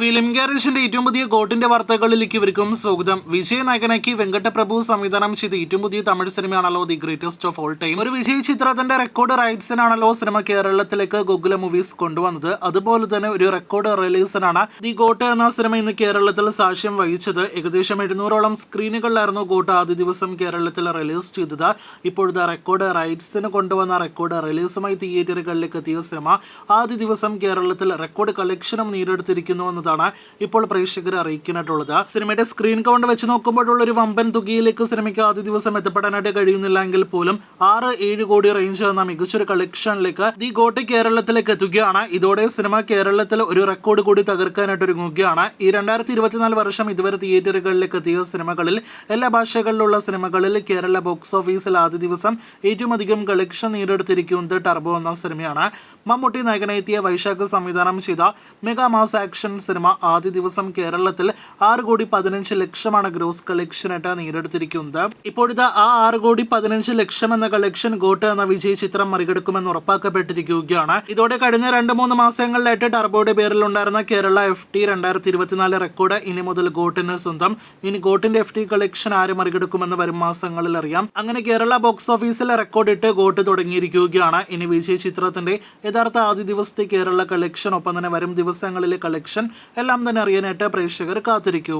Film ഗാരേജിന്റെ ഏറ്റവും പുതിയ ഗോട്ടിന്റെ വാർത്തകളിലേക്ക് ഇവർക്കും സ്വാഗതം. വിജയ് നായകനാക്കി വെങ്കട്ടപ്രഭു സംവിധാനം ചെയ്ത ഏറ്റവും പുതിയ തമിഴ് സിനിമയാണല്ലോ the greatest of all time. ഒരു വിജയ് ചിത്രത്തിന്റെ റെക്കോർഡ് റൈറ്റ്സിനാണല്ലോ സിനിമ കേരളത്തിലേക്ക് ഗൂഗിൾ മൂവീസ് കൊണ്ടുവന്നത്. അതുപോലെ തന്നെ ഒരു റെക്കോർഡ് റിലീസിനാണ് ദി ഗോട്ട് എന്ന സിനിമ ഇന്ന് കേരളത്തിൽ സാക്ഷ്യം വഹിച്ചത്. ഏകദേശം 700ഓളം സ്ക്രീനുകളിലായിരുന്നു ഗോട്ട് ആദ്യ ദിവസം കേരളത്തിൽ റിലീസ് ചെയ്തത്. ഇപ്പോഴത്തെ റെക്കോർഡ് റൈറ്റ്സിന് കൊണ്ടുവന്ന റെക്കോർഡ് റിലീസുമായി തിയേറ്ററുകളിലേക്ക് എത്തിയ സിനിമ ആദ്യ ദിവസം കേരളത്തിൽ റെക്കോർഡ് കളക്ഷനും നേടിയെടുത്തിരിക്കുന്നു എന്നതാണ് ഇപ്പോൾ പ്രേക്ഷകരെ അറിയിക്കാനായിട്ടുള്ളത്. സിനിമയുടെ സ്ക്രീൻ കൗണ്ട് വെച്ച് നോക്കുമ്പോഴുള്ള ഒരു വമ്പൻ തുകയിലേക്ക് സിനിമയ്ക്ക് ആദ്യ ദിവസം എത്തപ്പെടാനായിട്ട് കഴിയുന്നില്ലെങ്കിൽ പോലും 6-7 കോടി റേഞ്ച് എന്ന മികച്ചൊരു കളക്ഷനിലേക്ക് ദി ഗോട്ട് കേരളത്തിലേക്ക് എത്തുകയാണ്. ഇതോടെ സിനിമ കേരളത്തിൽ ഒരു റെക്കോർഡ് കൂടി തകർക്കാനായിട്ട് ഒരുങ്ങുകയാണ്. ഈ 2024 വർഷം ഇതുവരെ തിയേറ്ററുകളിലേക്ക് എത്തിയ സിനിമകളിൽ എല്ലാ ഭാഷകളിലുള്ള സിനിമകളിൽ കേരള ബോക്സ് ഓഫീസിൽ ആദ്യ ദിവസം ഏറ്റവും അധികം കളക്ഷൻ നേടിയെടുത്തിരിക്കുന്നത് ടർബോ എന്ന സിനിമയാണ്. മമ്മൂട്ടി നായകനെത്തിയ വൈശാഖ് സംവിധാനം ചെയ്ത മെഗാ മാസ് ആക്ഷൻ സിനിമ ആദ്യ ദിവസം കേരളത്തിൽ 6,15,00,000 ഗ്രോസ് കളക്ഷനായിട്ട് നേടിയെടുത്തിരിക്കുന്നത്. ഇപ്പോഴത്തെ ആ 6,15,00,000 എന്ന കളക്ഷൻ ഗോട്ട് എന്ന വിജയ് ചിത്രം മറികടക്കുമെന്ന് ഉറപ്പാക്കപ്പെട്ടിരിക്കുകയാണ്. ഇതോടെ കഴിഞ്ഞ 2-3 മാസങ്ങളിലായിട്ട് ടർബോയുടെ പേരിൽ ഉണ്ടായിരുന്ന കേരള FT 2024 റെക്കോർഡ് ഇനി മുതൽ ഗോട്ടിന് സ്വന്തം. ഇനി ഗോട്ടിന്റെ FT കളക്ഷൻ ആര് മറികടക്കുമെന്ന് വരും മാസങ്ങളിൽ അറിയാം. അങ്ങനെ കേരള ബോക്സ് ഓഫീസിൽ റെക്കോർഡ് ഇട്ട് ഗോട്ട് തുടങ്ങിയിരിക്കുകയാണ്. ഇനി വിജയ് ചിത്രത്തിന്റെ യഥാർത്ഥ ആദ്യ ദിവസത്തെ കേരള കളക്ഷൻ, ഒപ്പം തന്നെ വരും ദിവസങ്ങളിലെ കളക്ഷൻ എല്ലാം തന്നെ അറിയാനായിട്ട് പ്രേക്ഷകർ കാത്തിരിക്കൂ.